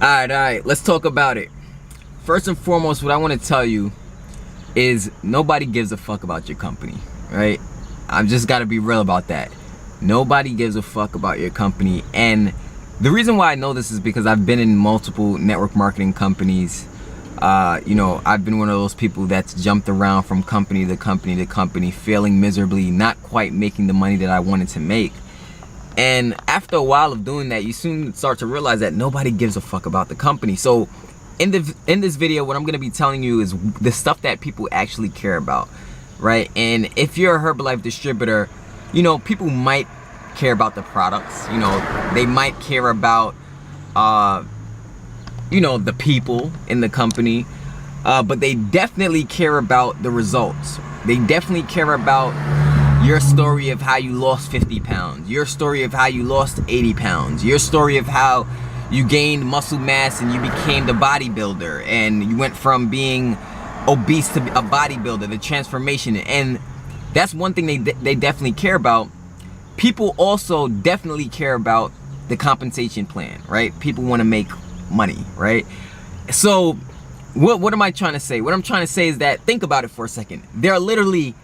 Alright, let's talk about it. First and foremost, what I want to tell you is nobody gives a fuck about your company, right? I've just got to be real about that. Nobody gives a fuck about your company. And the reason why I know this is because I've been in multiple network marketing companies. I've been one of those people that's jumped around from company to company to company, failing miserably, not quite making the money that I wanted to make. And after a while of doing that, you soon start to realize that nobody gives a fuck about the company. So in this video, what I'm going to be telling you is the stuff that people actually care about, right? And if you're a Herbalife distributor, people might care about the products. They might care about, the people in the company. But they definitely care about the results. They definitely care about your story of how you lost 50 pounds, your story of how you lost 80 pounds, your story of how you gained muscle mass and you became the bodybuilder and you went from being obese to a bodybuilder, the transformation. And that's one thing they definitely care about. People also definitely care about the compensation plan, right? People want to make money, right? So what am I trying to say? What I'm trying to say is that, think about it for a second. There are literally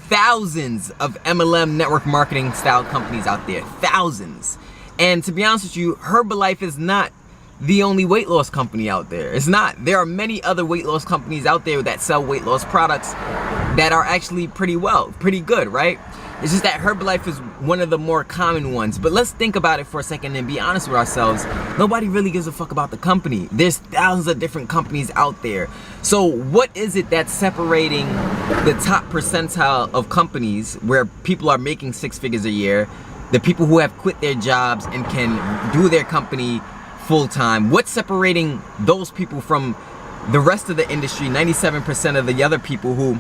thousands of MLM network marketing style companies out there. Thousands. And to be honest with you, Herbalife is not the only weight loss company out there. It's not. There are many other weight loss companies out there that sell weight loss products that are actually pretty good, right? It's just that Herbalife is one of the more common ones. But let's think about it for a second and be honest with ourselves. Nobody really gives a fuck about the company. There's thousands of different companies out there. So what is it that's separating the top percentile of companies where people are making 6 figures a year, the people who have quit their jobs and can do their company full time? What's separating those people from the rest of the industry, 97% of the other people who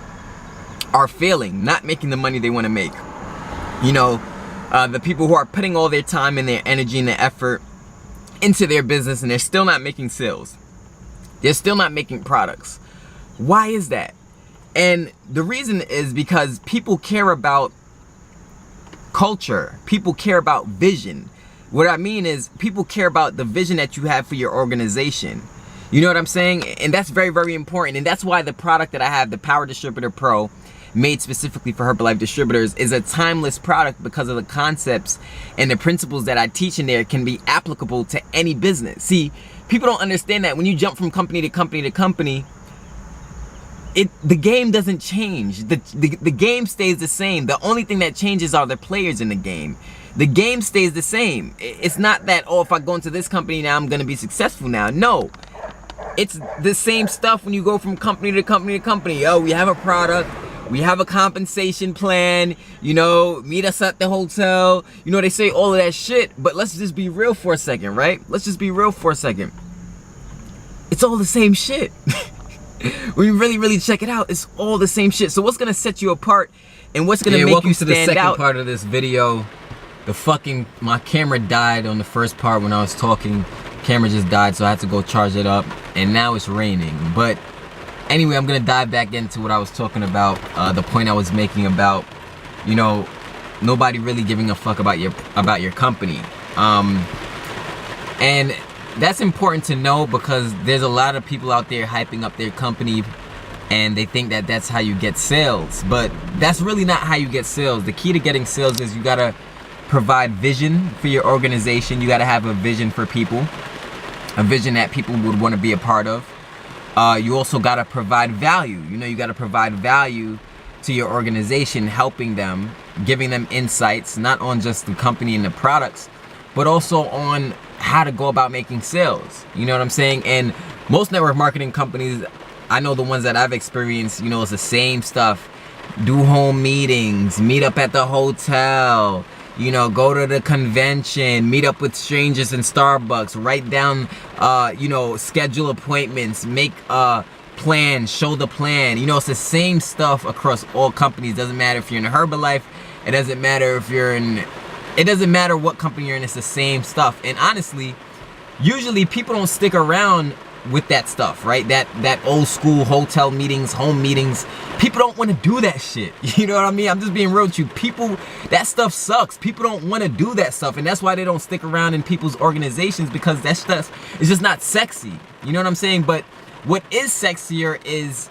are failing, not making the money they want to make? The people who are putting all their time and their energy and their effort into their business and they're still not making sales. They're still not making products. Why is that? And the reason is because people care about culture. People care about vision. What I mean is people care about the vision that you have for your organization. You know what I'm saying? And that's very, very important. And that's why the product that I have, the Power Distributor Pro, made specifically for Herbalife distributors, is a timeless product because of the concepts and the principles that I teach in there can be applicable to any business. See, people don't understand that when you jump from company to company to company, the game doesn't change. The game stays the same. The only thing that changes are the players in the game. The game stays the same. It's not that, oh, if I go into this company now, I'm going to be successful now. No. It's the same stuff when you go from company to company to company. Oh, we have a product. We have a compensation plan. Meet us at the hotel. They say all of that shit. But let's just be real for a second, right? Let's just be real for a second. It's all the same shit. When you really, really check it out, it's all the same shit. So what's going to set you apart and what's going to make you stand out? Welcome to the second part of this video. My camera died on the first part when I was talking. Camera just died, so I had to go charge it up. And now it's raining. But anyway, I'm going to dive back into what I was talking about. The point I was making about, nobody really giving a fuck about your company. And that's important to know because there's a lot of people out there hyping up their company and they think that that's how you get sales. But that's really not how you get sales. The key to getting sales is you gotta provide vision for your organization. You gotta have a vision for people, a vision that people would want to be a part of. You also gotta provide value. You gotta provide value to your organization, helping them, giving them insights, not on just the company and the products, but also on how to go about making sales. You know what I'm saying? And most network marketing companies, I know the ones that I've experienced, it's the same stuff. Do home meetings, meet up at the hotel, go to the convention, meet up with strangers in Starbucks, write down, schedule appointments, make plans, show the plan. It's the same stuff across all companies. Doesn't matter if you're in Herbalife. It doesn't matter if you're in... It doesn't matter what company you're in, it's the same stuff. And honestly, usually people don't stick around with that stuff, right? That old school hotel meetings, home meetings. People don't want to do that shit. You know what I mean? I'm just being real with you. People, that stuff sucks. People don't want to do that stuff, and that's why they don't stick around in people's organizations, because that stuff is just not sexy. You know what I'm saying? But what is sexier is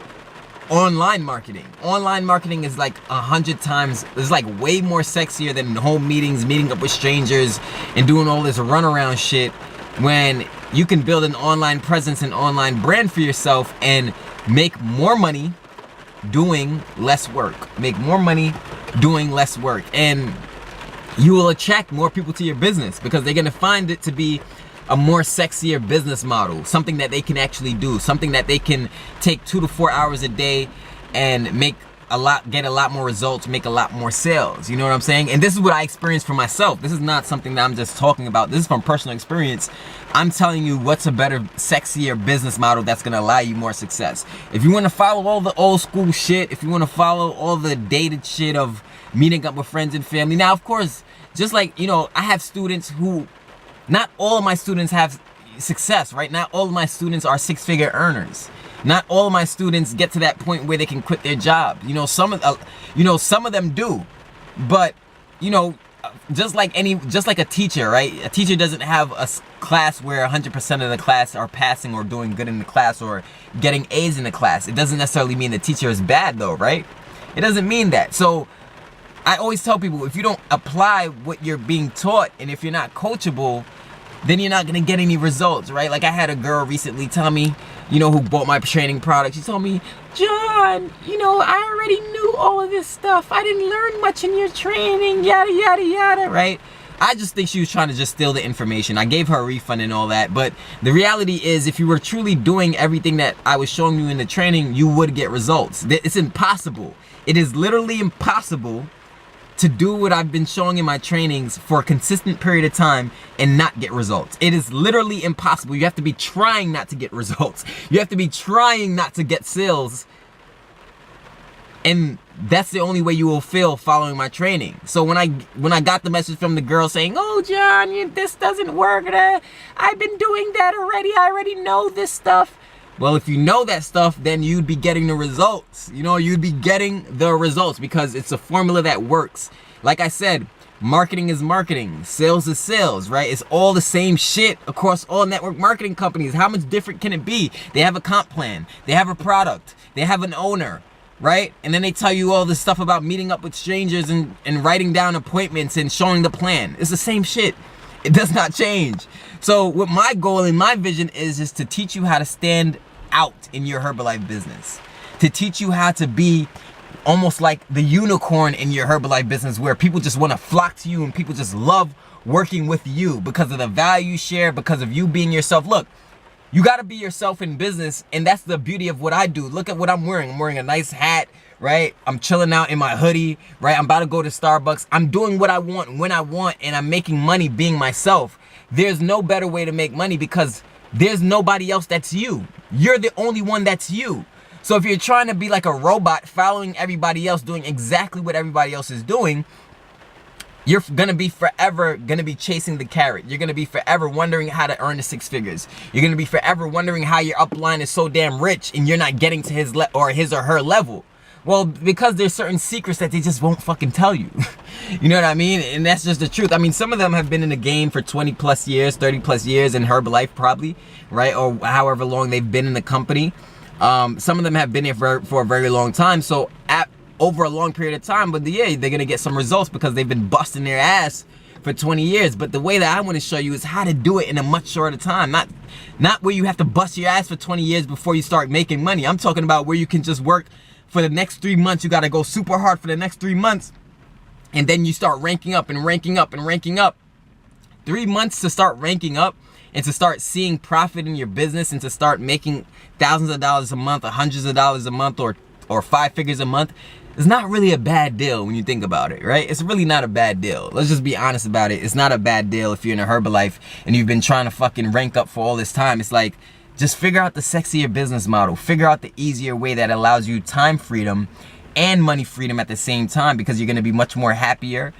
online marketing. Online marketing is like 100 times, it's like way more sexier than home meetings, meeting up with strangers and doing all this runaround shit, when you can build an online presence and online brand for yourself and make more money doing less work. Make more money doing less work. And you will attract more people to your business because they're going to find it to be a more sexier business model, something that they can actually do, something that they can take 2 to 4 hours a day and get a lot more results, make a lot more sales. You know what I'm saying? And this is what I experienced for myself. This is not something that I'm just talking about. This is from personal experience. I'm telling you what's a better, sexier business model that's gonna allow you more success. If you wanna follow all the old school shit, if you wanna follow all the dated shit of meeting up with friends and family. Now, of course, just like, you know, I have students who, not all of my students have success, right? Not all of my students are 6-figure earners. Not all of my students get to that point where they can quit their job. You know, some of them do, but you know, just like a teacher, right? A teacher doesn't have a class where 100% of the class are passing or doing good in the class or getting A's in the class. It doesn't necessarily mean the teacher is bad, though, right? It doesn't mean that. So I always tell people, if you don't apply what you're being taught, and if you're not coachable, then you're not gonna get any results, right? Like I had a girl recently tell me, you know, who bought my training product. She told me, John, you know, I already knew all of this stuff. I didn't learn much in your training, yada, yada, yada, right? I just think she was trying to just steal the information. I gave her a refund and all that, but the reality is, if you were truly doing everything that I was showing you in the training, you would get results. It's impossible. It is literally impossible to do what I've been showing in my trainings for a consistent period of time and not get results. It is literally impossible. You have to be trying not to get results. You have to be trying not to get sales. And that's the only way you will feel following my training. So when I got the message from the girl saying, oh, John, this doesn't work. I've been doing that already. I already know this stuff. Well, if you know that stuff, then you'd be getting the results. You know, you'd be getting the results because it's a formula that works. Like I said, marketing is marketing. Sales is sales, right? It's all the same shit across all network marketing companies. How much different can it be? They have a comp plan. They have a product. They have an owner, right? And then they tell you all this stuff about meeting up with strangers and writing down appointments and showing the plan. It's the same shit. It does not change. So what my goal and my vision is to teach you how to stand out in your Herbalife business. To teach you how to be almost like the unicorn in your Herbalife business, where people just want to flock to you and people just love working with you because of the value you share, because of you being yourself. Look, you got to be yourself in business, and that's the beauty of what I do. Look at what I'm wearing. I'm wearing a nice hat, right? I'm chilling out in my hoodie, right? I'm about to go to Starbucks. I'm doing what I want when I want, and I'm making money being myself. There's no better way to make money because there's nobody else that's you. You're the only one that's you. So if you're trying to be like a robot following everybody else, doing exactly what everybody else is doing, you're gonna be forever chasing the carrot. You're gonna be forever wondering how to earn the 6 figures. You're gonna be forever wondering how your upline is so damn rich and you're not getting to his or her level. Well, because there's certain secrets that they just won't fucking tell you. You know what I mean? And that's just the truth. I mean, some of them have been in the game for 20 plus years, 30 plus years in Herbalife probably, right? Or however long they've been in the company. Some of them have been here for a very long time. So over a long period of time, but yeah, they're gonna get some results because they've been busting their ass for 20 years. But the way that I want to show you is how to do it in a much shorter time. Not where you have to bust your ass for 20 years before you start making money. I'm talking about where you can just work for the next 3 months. You got to go super hard for the next 3 months, and then you start ranking up and ranking up and ranking up. 3 months to start ranking up and to start seeing profit in your business and to start making thousands of dollars a month or hundreds of dollars a month or 5 figures a month is not really a bad deal when you think about it, right? It's really not a bad deal. Let's just be honest about it. It's not a bad deal if you're in a Herbalife and you've been trying to fucking rank up for all this time. It's like, just figure out the sexier business model. Figure out the easier way that allows you time freedom and money freedom at the same time, because you're going to be much more happier.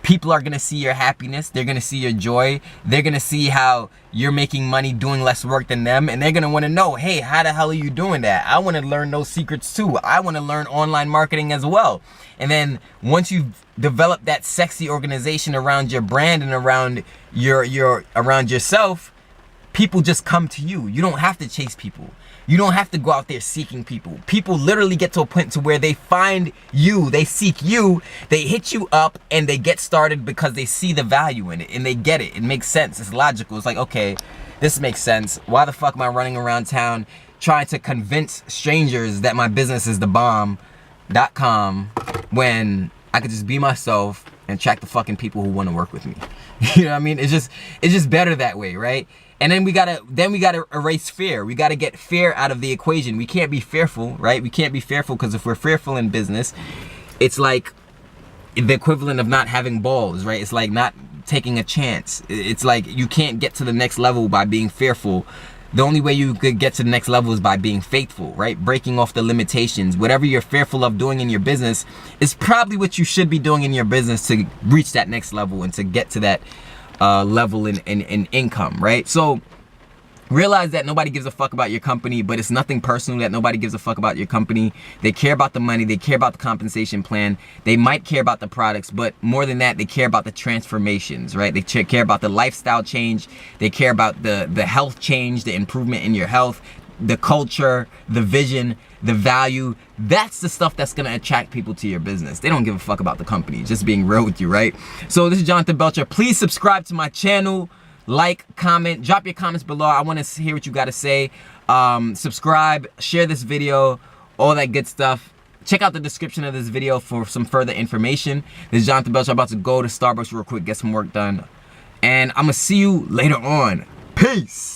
People are gonna see your happiness. They're gonna see your joy. They're gonna see how you're making money doing less work than them, and they're gonna want to know, hey, how the hell are you doing that? I want to learn those secrets too. I want to learn online marketing as well. And then once you've developed that sexy organization around your brand and around around yourself, people just come to you. You don't have to chase people. You don't have to go out there seeking people. People literally get to a point to where they find you, they seek you, they hit you up, and they get started because they see the value in it, and they get it. It makes sense. It's logical. It's like, okay, this makes sense. Why the fuck am I running around town trying to convince strangers that my business is the bomb.com when I could just be myself and attract the fucking people who want to work with me? You know what I mean? It's just better that way, right? And then we gotta erase fear. We gotta get fear out of the equation. We can't be fearful, right? We can't be fearful, because if we're fearful in business, it's like the equivalent of not having balls, right? It's like not taking a chance. It's like you can't get to the next level by being fearful. The only way you could get to the next level is by being faithful, right? Breaking off the limitations. Whatever you're fearful of doing in your business is probably what you should be doing in your business to reach that next level and to get to that level in income, right? So realize that nobody gives a fuck about your company, but it's nothing personal that nobody gives a fuck about your company. They care about the money. They care about the compensation plan. They might care about the products, but more than that, they care about the transformations, right? They care about the lifestyle change. They care about the health change, the improvement in your health, the culture, the vision, the value. That's the stuff that's gonna attract people to your business. They don't give a fuck about the company. Just being real with you, right? So this is Jonathan Belcher. Please subscribe to my channel. Like, comment, drop your comments below. I want to hear what you got to say. Subscribe, share this video, all that good stuff. Check out the description of this video for some further information. This is Jonathan Belcher. I'm about to go to Starbucks real quick, get some work done. And I'm going to see you later on. Peace.